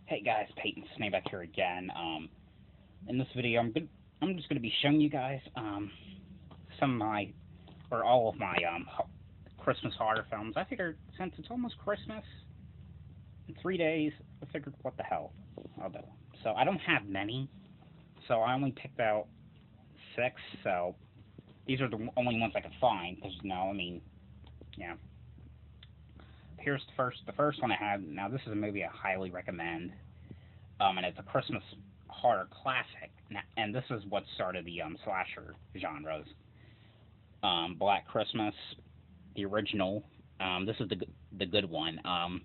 Hey guys, Peyton Snay back here again. In this video, I'm just gonna be showing you guys some of my or all of my Christmas horror films. I figured since it's almost Christmas in 3 days, I figured what the hell I'll do. So I don't have many, so I only picked out six. So these are the only ones I could find because yeah. Here's the first one I have. Now this is a movie I highly recommend. And it's a Christmas horror classic. And this is what started the slasher genres. Black Christmas, the original. This is the good one. And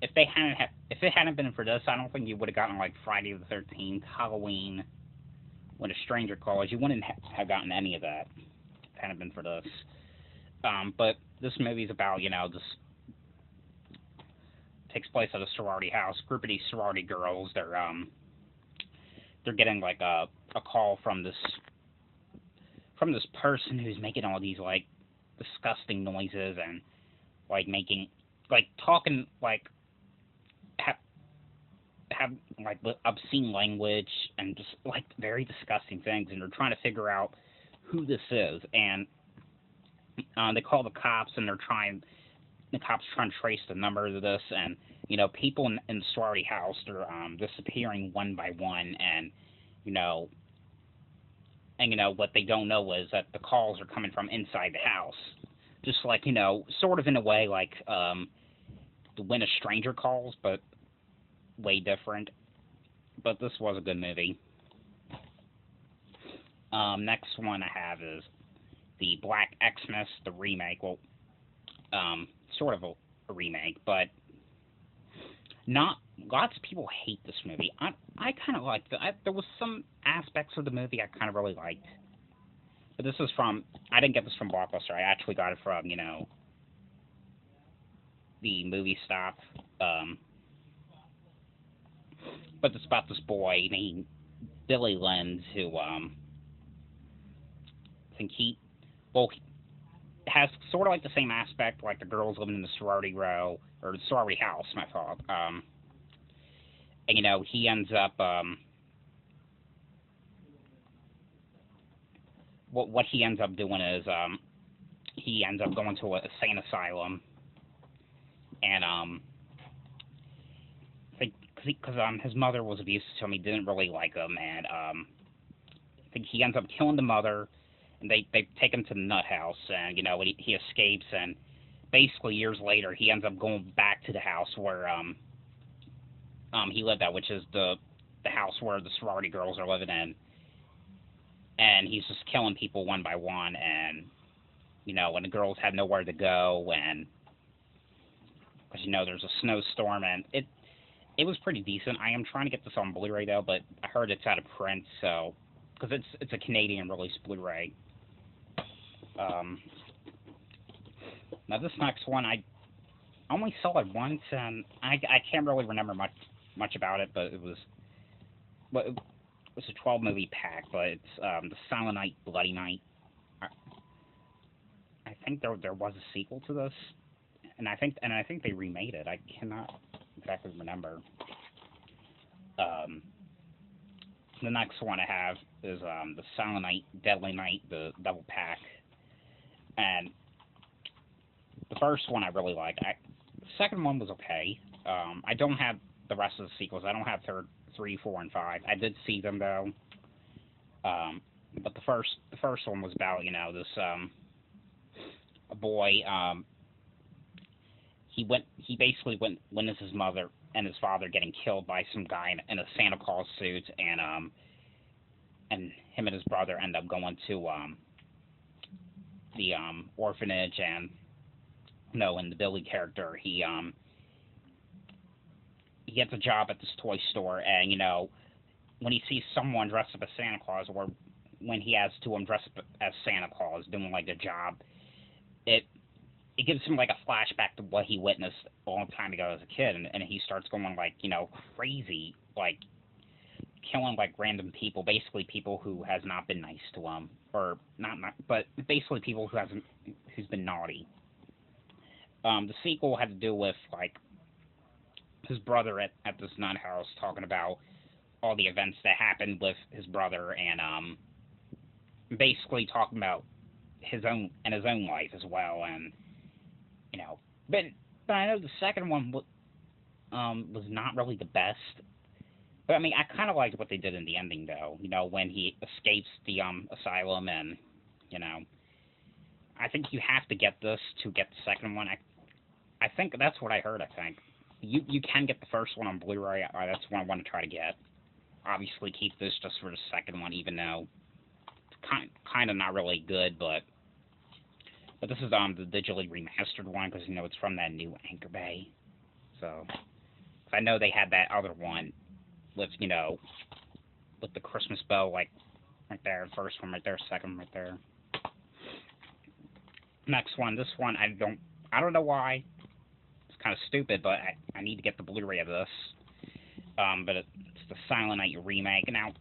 if it hadn't been for this, I don't think you would have gotten like Friday the 13th, Halloween, When a Stranger Calls. You wouldn't have gotten any of that if it hadn't been for this. But this movie's about this takes place at a sorority house. A group of these sorority girls, they're getting like a call from this person who's making all these like disgusting noises and like making like talking like have like obscene language and just like very disgusting things, and they're trying to figure out who this is. And they call the cops trying to trace the numbers of this. And people in the sorority house, they're disappearing one by one. And you know what they don't know is that the calls are coming from inside the house, just like sort of in a way like the When a Stranger Calls, but way different. But this was a good movie. Next one I have is the Black Xmas, the remake. Well, sort of a remake, but not lots of people hate this movie. I kind of liked it. There was some aspects of the movie I kind of really liked, but this is from I didn't get this from Blockbuster. I actually got it from the movie stop. But it's about this boy named Billy Lenz who I think he has sort of like the same aspect, like the girls living in the sorority row or the sorority house, my fault. And he ends up what he ends up doing is he ends up going to a insane asylum. And I think because his mother was abusive to him, he didn't really like him. And I think he ends up killing the mother, and they take him to the nut house. And he escapes. And basically years later he ends up going back to the house where he lived at, which is the house where the sorority girls are living in. And he's just killing people one by one. And when the girls have nowhere to go, and because there's a snowstorm. And it was pretty decent. I am trying to get this on Blu-ray though, but I heard it's out of print, so because it's a Canadian release Blu-ray. Um, Now this next one I only saw it once, and I can't really remember much about it, but it was a 12 movie pack. But it's the Silent Night, Bloody Night. I, I think there was a sequel to this, and I think they remade it. I cannot exactly remember. Um, the next one I have is the Silent Night, Deadly Night, the double pack. And the first one I really liked. The second one was okay. I don't have the rest of the sequels. I don't have three, four, and five. I did see them though. But the first one was about this a boy. He basically witnessed his mother and his father getting killed by some guy in a Santa Claus suit. And him and his brother end up going to the orphanage. And no, and the Billy character, he gets a job at this toy store. And when he sees someone dressed up as Santa Claus, or when he has to dress up as Santa Claus doing like a job, it gives him like a flashback to what he witnessed a long time ago as a kid. And he starts going like crazy, like killing like random people, basically people who has not been nice to him, or not, but basically people who's been naughty. The sequel had to do with like his brother at this nut house talking about all the events that happened with his brother and basically talking about his own life as well and you know but I know the second one was not really the best. But I mean, I kind of liked what they did in the ending, though. You know, when he escapes the asylum, and you know, I think you have to get this to get the second one. I think that's what I heard. I think you can get the first one on Blu-ray. That's what I want to try to get. Obviously, keep this just for the second one, even though it's kind of not really good, but this is the digitally remastered one because you know it's from that new Anchor Bay. So I know they had that other one with you know with the Christmas bell like right there, first one right there, second one right there. Next one, this one I don't know why. It's kind of stupid, but I need to get the Blu-ray of this. But it's the Silent Night remake. Now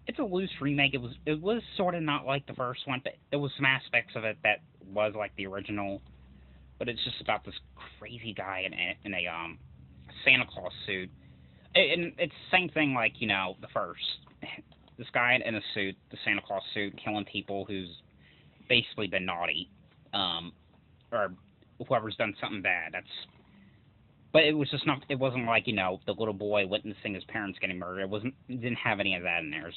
it's a loose remake. It was sort of not like the first one, but there was some aspects of it that was like the original. But it's just about this crazy guy in a Santa Claus suit. And it's the same thing like, you know, the first. This guy in a suit, the Santa Claus suit, killing people who's basically been naughty. Or whoever's done something bad. But it was just not, it wasn't like, you know, the little boy witnessing his parents getting murdered. It didn't have any of that in there.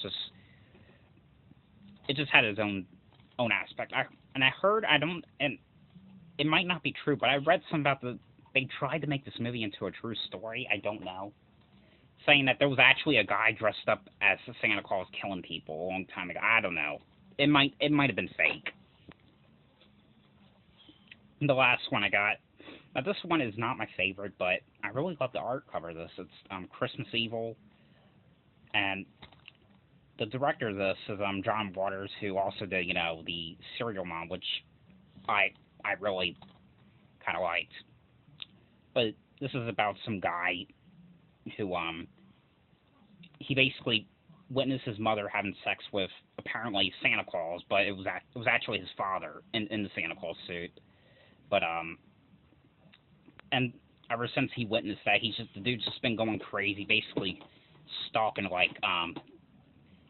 It just had its own aspect. I heard, and it might not be true, but I read something about they tried to make this movie into a true story. I don't know. Saying that there was actually a guy dressed up as Santa Claus killing people a long time ago. I don't know. It might have been fake. And the last one I got. Now this one is not my favorite, but I really love the art cover of this. It's Christmas Evil, and the director of this is John Waters, who also did the Serial Mom, which I really kind of liked. But this is about some guy who he basically witnessed his mother having sex with apparently Santa Claus, but it was actually his father in the Santa Claus suit. But and ever since he witnessed that, the dude's just been going crazy, basically stalking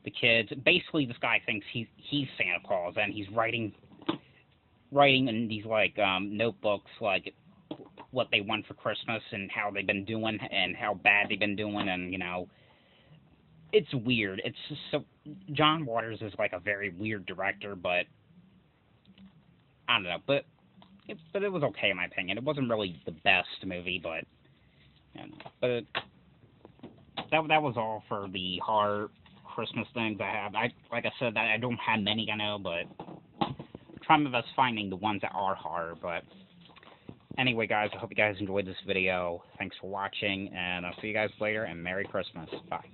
the kids. Basically, this guy thinks he's Santa Claus, and he's writing in these notebooks what they want for Christmas and how they've been doing and how bad they've been doing, and it's weird. It's just so John Waters is a very weird director, but I don't know, but it was okay in my opinion. It wasn't really the best movie, but that was all for the horror Christmas things I have. Like I said, I don't have many, I know, but I'm trying my best finding the ones that are horror. But anyway, guys, I hope you guys enjoyed this video. Thanks for watching, and I'll see you guys later, and Merry Christmas. Bye.